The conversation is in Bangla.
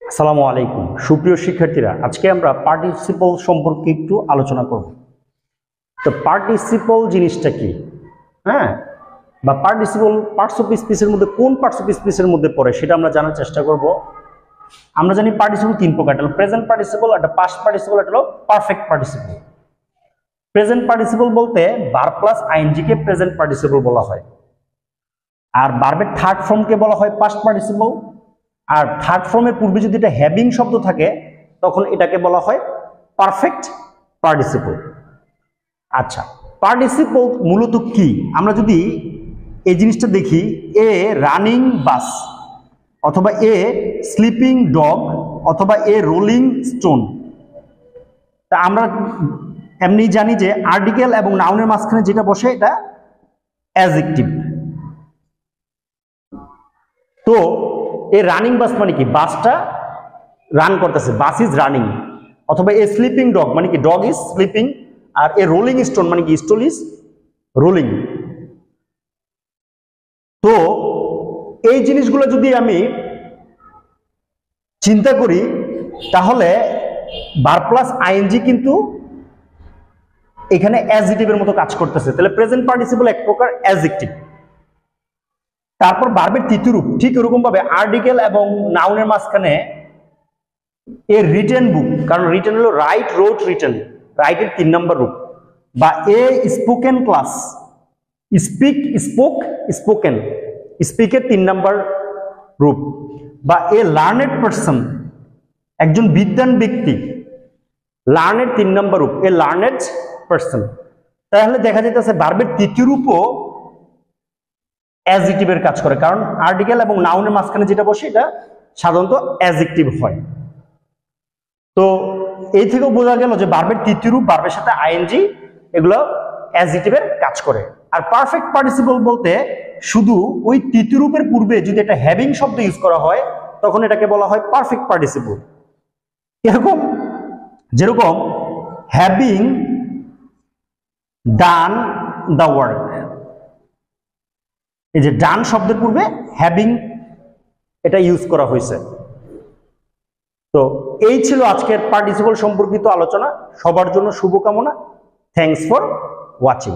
আসসালামু আলাইকুম সুপ্রিয় শিক্ষার্থীরা, আজকে আমরা পার্টিসিপল সম্পর্কে একটু আলোচনা করব। তো পার্টিসিপল জিনিসটা কি, হ্যাঁ, বা পার্টিসিপল পার্টস অফ স্পিচের মধ্যে কোন পার্টস অফ স্পিচের মধ্যে পড়ে সেটা আমরা জানার চেষ্টা করব। আমরা জানি পার্টিসিপল তিন প্রকার, একটা হলো প্রেজেন্ট পার্টিসিপল, একটা পাস্ট পার্টিসিপল, একটা হলো পারফেক্ট পার্টিসিপল। প্রেজেন্ট পার্টিসিপল বলতে ভার্ব প্লাস আইএনজি কে প্রেজেন্ট পার্টিসিপল বলা হয়, আর ভার্বের থার্ড ফর্মকে বলা হয় পাস্ট পার্টিসিপল, আর থার্ড ফর্মের পূর্বে যদি এটা হ্যাভিং শব্দ থাকে তখন এটাকে বলা হয় পারফেক্ট পার্টিসিপল। আচ্ছা, পার্টিসিপল মূলত কি? আমরা যদি এই জিনিসটা দেখি, এ রানিং বাস, অথবা এ স্লিপিং ডগ, অথবা এ রোলিং স্টোন, তা আমরা এমনি জানি যে আর্টিকেল এবং নাউনের মাঝখানে যেটা বসে এটা অ্যাডজেক্টিভ। তো এ রানিং বাস মানে কি? বাসটা রান করতেছে, বাস ইজ রানিং। অথবা এ স্লিপিং ডগ মানে কি? Dog is sleeping. আর এ রোলিং স্টোন মানে কি? Stone is rolling. তো এই জিনিসগুলো যদি আমি চিন্তা করি তাহলে ভার্ব প্লাস আইএনজি কিন্তু এখানে অ্যাডজেক্টিভের মতো কাজ করতেছে। তাহলে প্রেজেন্ট পার্টিসিপল এক প্রকার অ্যাডজেক্টিভ। তারপর ভার্বের তৃতীয় রূপ ঠিক এরকম ভাবে আর্টিকেল এবং নাউনের মাঝখানে এ রিটেন বুক, কারণ রিটেন হলো রাইট, রোট, রিটেন, রাইটের 3 নম্বর রূপ। বা এ spoken class, speak, spoke, spoken, স্পিকের 3 নম্বর রূপ। বা এ লার্নেড পারসন, একজন বিদ্বান ব্যক্তি, লার্নের 3 নম্বর রূপ, এ লার্নেড পারসন। তাহলে দেখা যাইতেছে ভার্বের তৃতীয় রূপও অ্যাডজেক্টিভের কাজ করে, কারণ আর্টিকেল এবং নাউনের মাঝখানে যেটা বসে এটা সাধারণত অ্যাডজেক্টিভ হয়। তো এই থেকেও বোঝা গেল যে ভার্বের তৃতীয় রূপ, ভার্বের সাথে আইএনজি, এগুলো অ্যাডজেক্টিভের কাজ করে। আর পারফেক্ট পার্টিসিপল বলতে শুধু ওই তৃতীয় রূপের পূর্বে যদি একটা হ্যাভিং শব্দ ইউজ করা হয় তখন এটাকে বলা হয় পারফেক্ট পার্টিসিপল। এরকম যেরকম হ্যাভিং ডান দ্য ওয়ার্ক, এই যে ডান শব্দের পূর্বে হ্যাভিং এটা ইউজ করা হয়েছে। তো এই ছিল আজকের পার্টিসিপল সম্পর্কিত আলোচনা। সবার জন্য শুভকামনা। Thanks for watching.